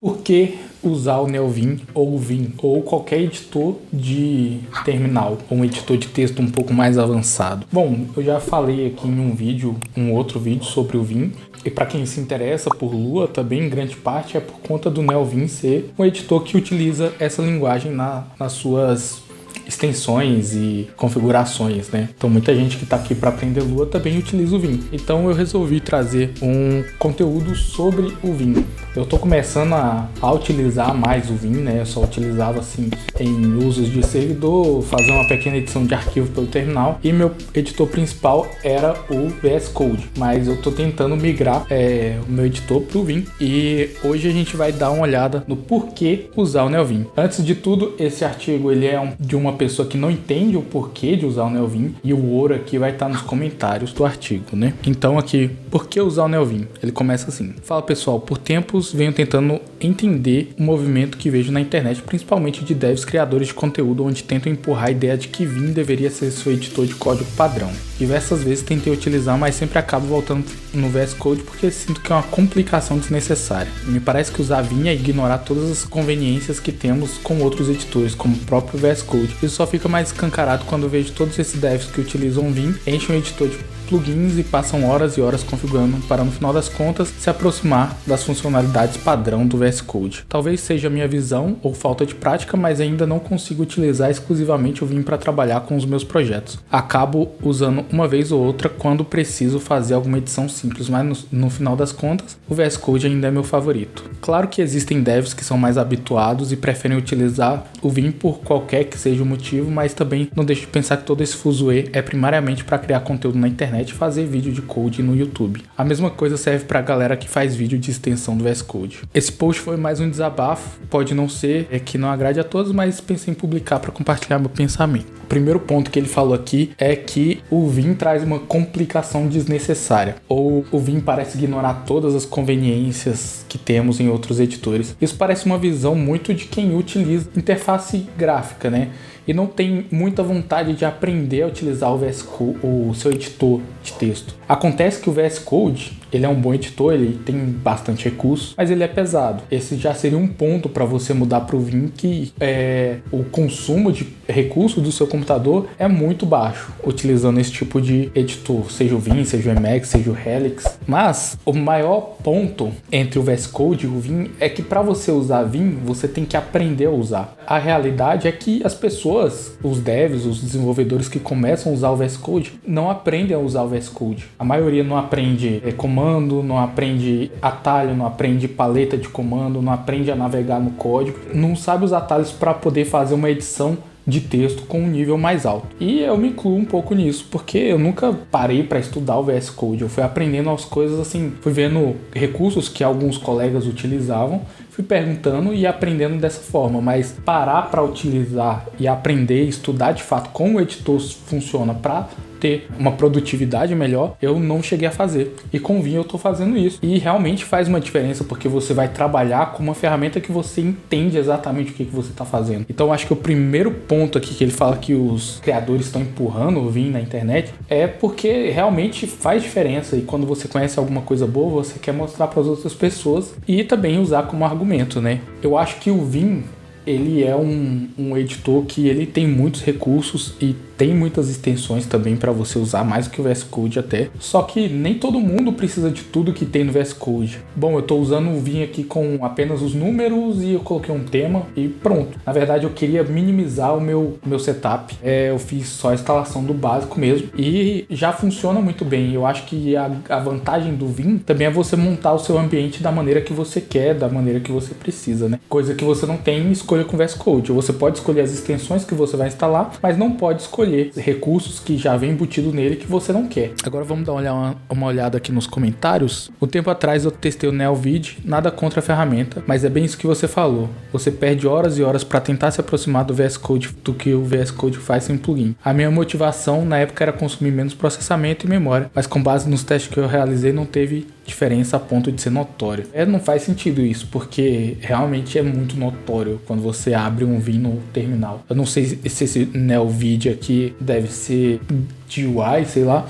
Por que usar o NeoVim ou o Vim ou qualquer editor de terminal, ou um editor de texto um pouco mais avançado? Bom, eu já falei aqui em um outro vídeo sobre o Vim, e para quem se interessa por Lua, também em grande parte é por conta do NeoVim ser um editor que utiliza essa linguagem nas suas extensões e configurações, né? Então muita gente que está aqui para aprender Lua também utiliza o Vim. Então eu resolvi trazer um conteúdo sobre o Vim. Eu estou começando a utilizar mais o Vim, né? Eu só utilizava assim em usos de servidor, fazer uma pequena edição de arquivo pelo terminal, e meu editor principal era o VS Code, mas eu estou tentando migrar o meu editor para o Vim, e hoje a gente vai dar uma olhada no porquê usar o NeoVim. Antes de tudo, esse artigo ele é de uma pessoa que não entende o porquê de usar o NeoVim, e o ouro aqui vai estar nos comentários do artigo, né? Então aqui, por que usar o NeoVim? Ele começa assim: fala pessoal, por tempos venho tentando entender o movimento que vejo na internet, principalmente de devs criadores de conteúdo, onde tentam empurrar a ideia de que Vim deveria ser seu editor de código padrão. Diversas vezes tentei utilizar, mas sempre acabo voltando no VS Code porque sinto que é uma complicação desnecessária. Me parece que usar Vim é ignorar todas as conveniências que temos com outros editores, como o próprio VS Code. Isso só fica mais escancarado quando eu vejo todos esses devs que utilizam Vim, enchem o editor de plugins e passam horas e horas configurando para, no final das contas, se aproximar das funcionalidades padrão do VS Code. Talvez seja minha visão ou falta de prática, mas ainda não consigo utilizar exclusivamente o Vim para trabalhar com os meus projetos. Acabo usando uma vez ou outra quando preciso fazer alguma edição simples, mas no final das contas, o VS Code ainda é meu favorito. Claro que existem devs que são mais habituados e preferem utilizar o Vim por qualquer que seja o motivo, mas também não deixo de pensar que todo esse fuzuê é primariamente para criar conteúdo na internet e fazer vídeo de code no YouTube. A mesma coisa serve para a galera que faz vídeo de extensão do VS Code. Esse post foi mais um desabafo, pode não ser que não agrade a todos, mas pensei em publicar para compartilhar meu pensamento. O primeiro ponto que ele falou aqui é que o Vim traz uma complicação desnecessária, ou o Vim parece ignorar todas as conveniências que temos em outros editores. Isso parece uma visão muito de quem utiliza interface gráfica, né? E não tem muita vontade de aprender a utilizar o VS Code, o seu editor de texto. Acontece que o VS Code, ele é um bom editor, ele tem bastante recurso, mas ele é pesado. Esse já seria um ponto para você mudar para o Vim, que o consumo de recursos do seu computador é muito baixo, utilizando esse tipo de editor, seja o Vim, seja o Emacs, seja o Helix. Mas o maior ponto entre o VS Code e o Vim é que para você usar Vim, você tem que aprender a usar. A realidade é que as pessoas, os devs, os desenvolvedores que começam a usar o VS Code, não aprendem a usar o VS Code. A maioria não aprende comando, não aprende atalho, não aprende paleta de comando, não aprende a navegar no código, não sabe os atalhos para poder fazer uma edição de texto com um nível mais alto. E eu me incluo um pouco nisso, porque eu nunca parei para estudar o VS Code. Eu fui aprendendo as coisas assim, fui vendo recursos que alguns colegas utilizavam, fui perguntando e aprendendo dessa forma, mas parar para utilizar e aprender, estudar de fato como o editor funciona para ter uma produtividade melhor, eu não cheguei a fazer. E com o Vim eu tô fazendo isso. E realmente faz uma diferença, porque você vai trabalhar com uma ferramenta que você entende exatamente o que você está fazendo. Então acho que o primeiro ponto aqui que ele fala que os criadores estão empurrando o Vim na internet é porque realmente faz diferença. E quando você conhece alguma coisa boa, você quer mostrar para as outras pessoas e também usar como argumento, né? Eu acho que o Vim, ele é um editor que ele tem muitos recursos e tem muitas extensões também para você usar, mais do que o VS Code até. Só que nem todo mundo precisa de tudo que tem no VS Code. Bom, eu estou usando o Vim aqui com apenas os números e eu coloquei um tema e pronto. Na verdade, eu queria minimizar o meu setup. Eu fiz só a instalação do básico mesmo e já funciona muito bem. Eu acho que a vantagem do Vim também é você montar o seu ambiente da maneira que você quer, da maneira que você precisa, né? Coisa que você não tem escolha com o VS Code. Você pode escolher as extensões que você vai instalar, mas não pode escolher recursos que já vem embutido nele que você não quer. Agora vamos dar uma olhada aqui nos comentários. Um tempo atrás eu testei o NeoVid, nada contra a ferramenta, mas é bem isso que você falou. Você perde horas e horas para tentar se aproximar do VS Code, do que o VS Code faz sem plugin. A minha motivação na época era consumir menos processamento e memória, mas com base nos testes que eu realizei não teve diferença a ponto de ser notório. Não faz sentido isso, porque realmente é muito notório quando você abre um Vim no terminal. Eu não sei se esse NeoVid aqui deve ser de UI, sei lá,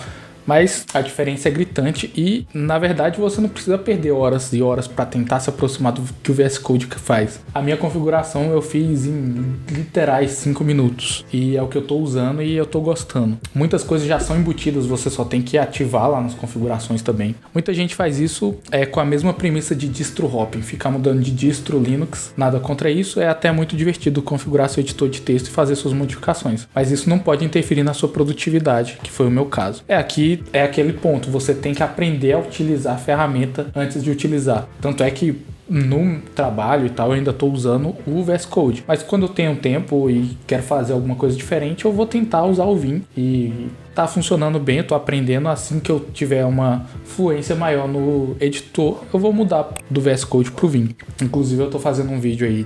Mas a diferença é gritante e, na verdade, você não precisa perder horas e horas para tentar se aproximar do que o VS Code faz. A minha configuração eu fiz em literais 5 minutos e é o que eu estou usando e eu estou gostando. Muitas coisas já são embutidas, você só tem que ativar lá nas configurações também. Muita gente faz isso com a mesma premissa de distro hopping, ficar mudando de distro Linux, nada contra isso, é até muito divertido configurar seu editor de texto e fazer suas modificações, mas isso não pode interferir na sua produtividade, que foi o meu caso. Aqui é aquele ponto, você tem que aprender a utilizar a ferramenta antes de utilizar, tanto é que no trabalho e tal, eu ainda estou usando o VS Code. Mas quando eu tenho tempo e quero fazer alguma coisa diferente, eu vou tentar usar o Vim. E tá funcionando bem, eu tô aprendendo. Assim que eu tiver uma fluência maior no editor, eu vou mudar do VS Code pro Vim. Inclusive, eu tô fazendo um vídeo aí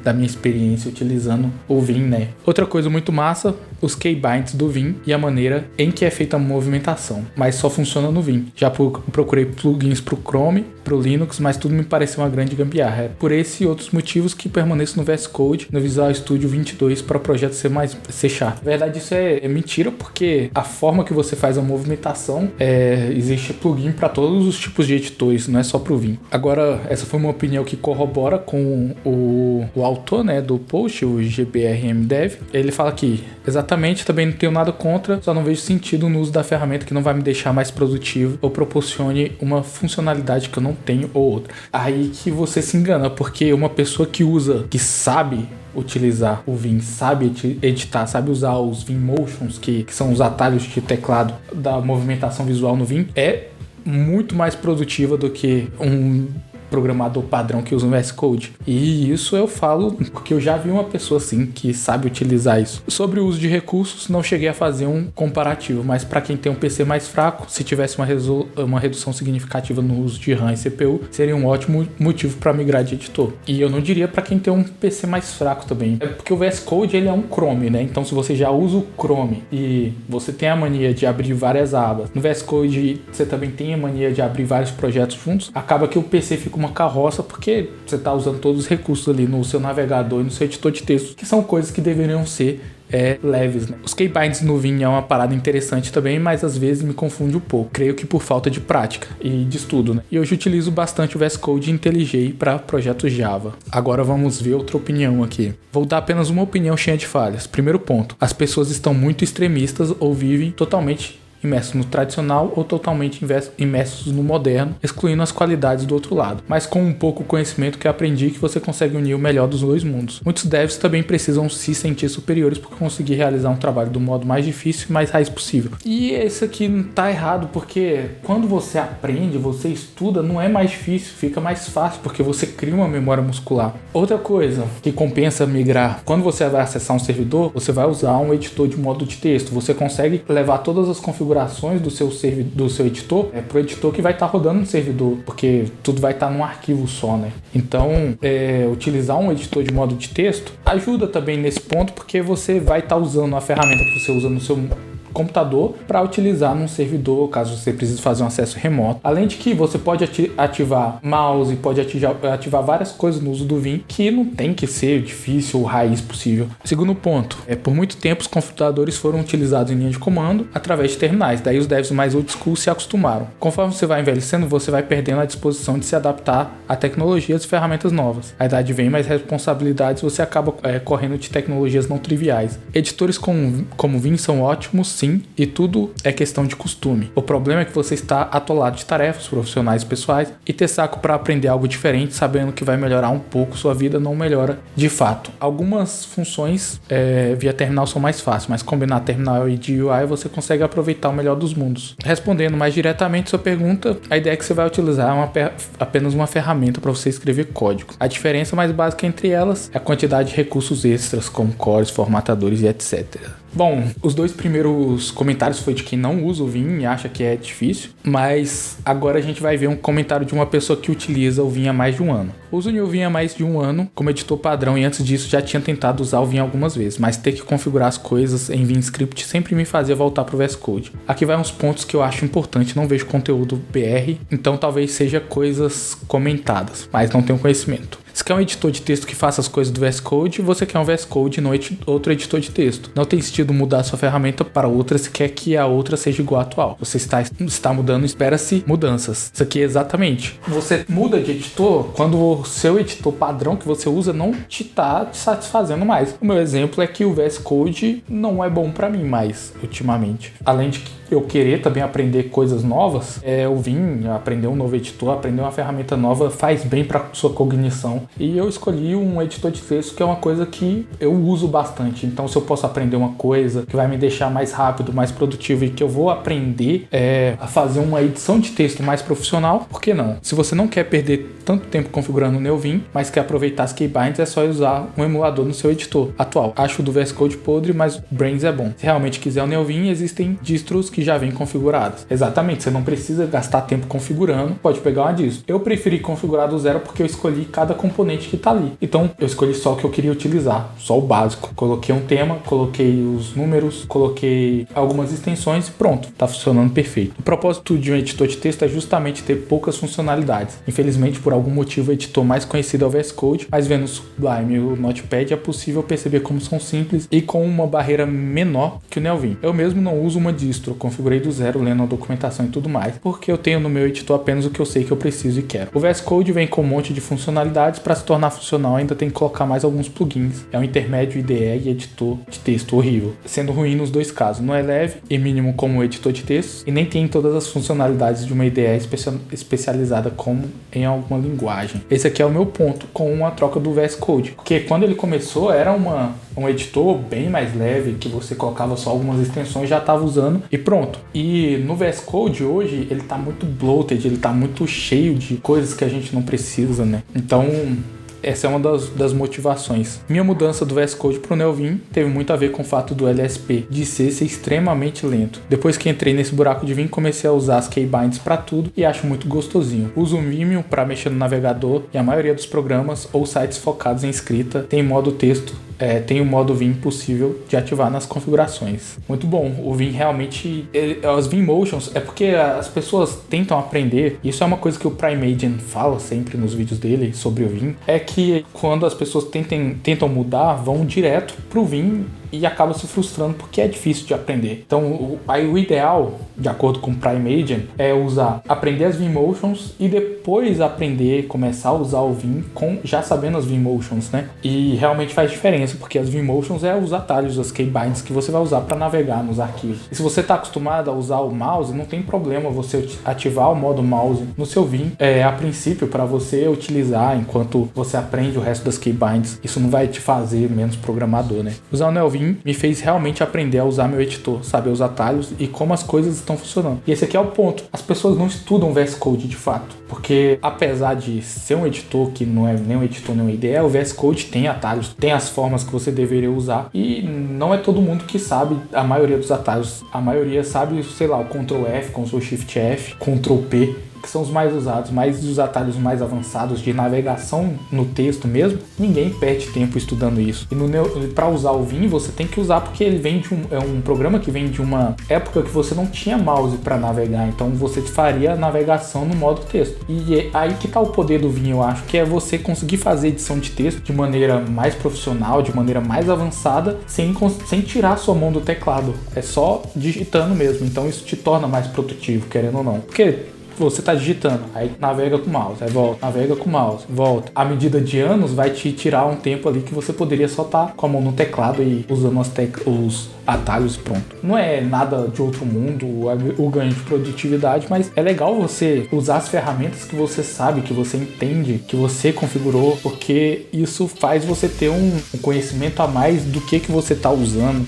da minha experiência utilizando o Vim, né? Outra coisa muito massa, os keybinds do Vim e a maneira em que é feita a movimentação. Mas só funciona no Vim. Já procurei plugins pro Chrome, pro Linux, mas tudo me pareceu uma grande gambiarra. É por esse e outros motivos que permaneço no VS Code, no Visual Studio 22 para o projeto C Sharp. Na verdade, isso é mentira, porque a forma que você faz a movimentação, existe plugin para todos os tipos de editores, não é só pro Vim. Agora, essa foi uma opinião que corrobora com o autor, né, do post, o GBRMDev. Ele fala que, exatamente, também não tenho nada contra, só não vejo sentido no uso da ferramenta que não vai me deixar mais produtivo ou proporcione uma funcionalidade que eu não tenho ou outra. Aí que você se engana, porque uma pessoa que sabe utilizar o Vim, sabe editar, sabe usar os Vimmotions, que são os atalhos de teclado da movimentação visual no Vim, é muito mais produtiva do que um programador padrão que usa o VS Code. E isso eu falo porque eu já vi uma pessoa assim que sabe utilizar isso. Sobre o uso de recursos, não cheguei a fazer um comparativo, mas para quem tem um PC mais fraco, se tivesse uma redução significativa no uso de RAM e CPU, seria um ótimo motivo para migrar de editor. E eu não diria para quem tem um PC mais fraco também. É porque o VS Code ele é um Chrome, né? Então se você já usa o Chrome e você tem a mania de abrir várias abas, no VS Code você também tem a mania de abrir vários projetos juntos, acaba que o PC fica uma carroça porque você está usando todos os recursos ali no seu navegador e no seu editor de texto, que são coisas que deveriam ser leves, né? Os keybinds no Vim é uma parada interessante também, mas às vezes me confunde um pouco. Creio que por falta de prática e de estudo, né? E hoje utilizo bastante o VS Code e IntelliJ para projetos Java. Agora vamos ver outra opinião aqui. Vou dar apenas uma opinião cheia de falhas. Primeiro ponto, as pessoas estão muito extremistas ou vivem totalmente imersos no tradicional ou totalmente imersos no moderno, excluindo as qualidades do outro lado. Mas com um pouco conhecimento que aprendi que você consegue unir o melhor dos dois mundos. Muitos devs também precisam se sentir superiores por conseguir realizar um trabalho do modo mais difícil e mais raiz possível. E isso aqui não tá errado, porque quando você aprende, você estuda, não é mais difícil, fica mais fácil, porque você cria uma memória muscular. Outra coisa que compensa migrar, quando você vai acessar um servidor, você vai usar um editor de modo de texto. Você consegue levar todas as configurações do seu editor pro editor que vai estar rodando no servidor, porque tudo vai estar num arquivo só, né? Então, utilizar um editor de modo de texto ajuda também nesse ponto, porque você vai estar usando a ferramenta que você usa no seu computador para utilizar num servidor, caso você precise fazer um acesso remoto. Além de que você pode ativar mouse, pode ativar várias coisas no uso do Vim, que não tem que ser difícil ou raiz possível. Segundo ponto, por muito tempo os computadores foram utilizados em linha de comando através de terminais, daí os devs mais old school se acostumaram. Conforme você vai envelhecendo, você vai perdendo a disposição de se adaptar a tecnologias e ferramentas novas. A idade vem, mais responsabilidades, você acaba correndo de tecnologias não triviais. Editores como Vim são ótimos, sim, e tudo é questão de costume. O problema é que você está atolado de tarefas profissionais e pessoais e ter saco para aprender algo diferente, sabendo que vai melhorar um pouco, sua vida não melhora de fato. Algumas funções via terminal são mais fáceis, mas combinar terminal e GUI você consegue aproveitar o melhor dos mundos. Respondendo mais diretamente sua pergunta, a ideia é que você vai utilizar apenas uma ferramenta para você escrever código. A diferença mais básica entre elas é a quantidade de recursos extras, como cores, formatadores e etc. Bom, os dois primeiros comentários foi de quem não usa o Vim e acha que é difícil, mas agora a gente vai ver um comentário de uma pessoa que utiliza o Vim há mais de um ano. Uso o Vim há mais de um ano como editor padrão e antes disso já tinha tentado usar o Vim algumas vezes, mas ter que configurar as coisas em Vim Script sempre me fazia voltar pro VS Code. Aqui vai uns pontos que eu acho importante, não vejo conteúdo BR, então talvez seja coisas comentadas, mas não tenho conhecimento. Você quer um editor de texto que faça as coisas do VS Code, você quer um VS Code e não outro editor de texto. Não tem sentido mudar a sua ferramenta para outra se quer que a outra seja igual à atual. Você está mudando, espera-se mudanças. Isso aqui é exatamente. Você muda de editor quando o seu editor padrão que você usa não te está te satisfazendo mais. O meu exemplo é que o VS Code não é bom para mim mais, ultimamente. Além de que eu querer também aprender coisas novas, eu vim aprender um novo editor, aprender uma ferramenta nova faz bem para sua cognição. E eu escolhi um editor de texto que é uma coisa que eu uso bastante. Então, se eu posso aprender uma coisa que vai me deixar mais rápido, mais produtivo e que eu vou aprender a fazer uma edição de texto mais profissional, por que não? Se você não quer perder tanto tempo configurando o Neovim, mas quer aproveitar as keybinds, é só usar um emulador no seu editor atual. Acho o do VS Code podre, mas o Brains é bom. Se realmente quiser o Neovim, existem distros que já vêm configuradas. Exatamente, você não precisa gastar tempo configurando, pode pegar uma distro. Eu preferi configurar do zero porque eu escolhi cada componente que tá ali. Então, eu escolhi só o que eu queria utilizar, só o básico. Coloquei um tema, coloquei os números, coloquei algumas extensões e pronto, tá funcionando perfeito. O propósito de um editor de texto é justamente ter poucas funcionalidades. Infelizmente, por algum motivo, o editor mais conhecido é o VS Code, mas vendo o Sublime e o Notepad é possível perceber como são simples e com uma barreira menor que o Neovim. Eu mesmo não uso uma distro, configurei do zero, lendo a documentação e tudo mais, porque eu tenho no meu editor apenas o que eu sei que eu preciso e quero. O VS Code vem com um monte de funcionalidades, para se tornar funcional ainda tem que colocar mais alguns plugins. É um intermédio IDE e editor de texto horrível, sendo ruim nos dois casos. Não é leve e mínimo como o editor de texto e nem tem todas as funcionalidades de uma IDE especializada como em alguma linguagem. Esse aqui é o meu ponto com a troca do VS Code, porque quando ele começou era um editor bem mais leve, que você colocava só algumas extensões, já estava usando e pronto. E no VS Code hoje ele tá muito bloated, ele tá muito cheio de coisas que a gente não precisa, né? Então essa é uma das motivações. Minha mudança do VS Code para o Neovim teve muito a ver com o fato do LSP de ser extremamente lento. Depois que entrei nesse buraco de Vim, comecei a usar as keybinds para tudo e acho muito gostosinho. Uso o Vimeo para mexer no navegador e a maioria dos programas ou sites focados em escrita tem modo texto. Tem o modo Vim possível de ativar nas configurações. Muito bom, o Vim realmente... As Vimmotions, é porque as pessoas tentam aprender, isso é uma coisa que o Primeagent fala sempre nos vídeos dele sobre o Vim, é que quando as pessoas tentam mudar, vão direto pro Vim e acaba se frustrando porque é difícil de aprender. Então, o ideal, de acordo com o Primeagent, é aprender as Vimmotions e depois começar a usar o Vim já sabendo as Vimmotions, né? E realmente faz diferença, porque as Vimmotions os atalhos, as keybinds que você vai usar para navegar nos arquivos. E se você está acostumado a usar o mouse, não tem problema você ativar o modo mouse no seu Vim, a princípio, para você utilizar enquanto você aprende o resto das keybinds. Isso não vai te fazer menos programador, né? Usar o Neovim me fez realmente aprender a usar meu editor, saber os atalhos e como as coisas estão funcionando. E esse aqui é o ponto. As pessoas não estudam VS Code de fato, porque apesar de ser um editor que não é nem um editor nem uma IDE, o VS Code tem atalhos, tem as formas que você deveria usar e não é todo mundo que sabe a maioria dos atalhos. A maioria sabe, sei lá, o Ctrl F, Ctrl Shift F, Ctrl P, que são os mais usados, mas os atalhos mais avançados de navegação no texto mesmo, ninguém perde tempo estudando isso. E para usar o Vim, você tem que usar porque ele vem um programa que vem de uma época que você não tinha mouse para navegar, então você faria a navegação no modo texto. E é aí que tá o poder do Vim, eu acho, que é você conseguir fazer edição de texto de maneira mais profissional, de maneira mais avançada, sem tirar a sua mão do teclado. É só digitando mesmo, então isso te torna mais produtivo, querendo ou não. Porque você tá digitando, aí navega com o mouse, aí volta, navega com o mouse, volta. A medida de anos vai te tirar um tempo ali que você poderia só estar com a mão no teclado e usando os atalhos, pronto. Não é nada de outro mundo o ganho de produtividade, mas é legal você usar as ferramentas que você sabe, que você entende, que você configurou, porque isso faz você ter um conhecimento a mais do que você tá usando,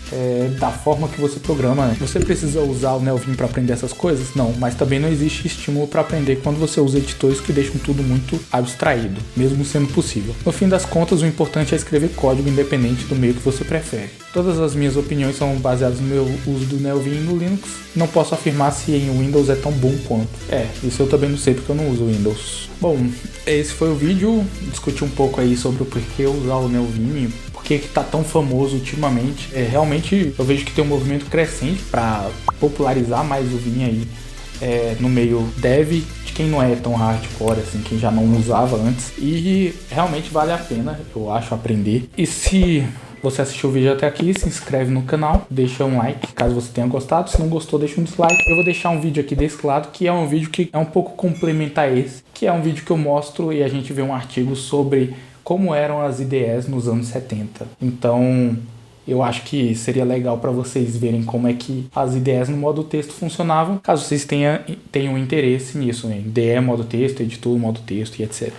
da forma que você programa, né? Você precisa usar o Neovim para aprender essas coisas? Não, mas também não existe estímulo para aprender quando você usa editores que deixam tudo muito abstraído, mesmo sendo possível. No fim das contas, o importante é escrever código independente do meio que você prefere. Todas as minhas opiniões são baseadas no meu uso do Neovim e no Linux. Não posso afirmar se em Windows é tão bom quanto. Isso eu também não sei porque eu não uso Windows. Bom, esse foi o vídeo. Discuti um pouco aí sobre o porquê usar o Neovim, porque que tá tão famoso ultimamente. Realmente eu vejo que tem um movimento crescente para popularizar mais o Vim aí. no meio dev, de quem não é tão hardcore assim, quem já não usava antes. E realmente vale a pena, eu acho, aprender. E se você assistiu o vídeo até aqui, se inscreve no canal, deixa um like caso você tenha gostado. Se não gostou, deixa um dislike. Eu vou deixar um vídeo aqui desse lado, que é um vídeo que é um pouco complementar esse, que é um vídeo que eu mostro e a gente vê um artigo sobre como eram as IDEs nos anos 70. Então, eu acho que seria legal para vocês verem como é que as IDEs no modo texto funcionavam, caso vocês tenham interesse nisso, né? IDE, modo texto, editor, modo texto e etc.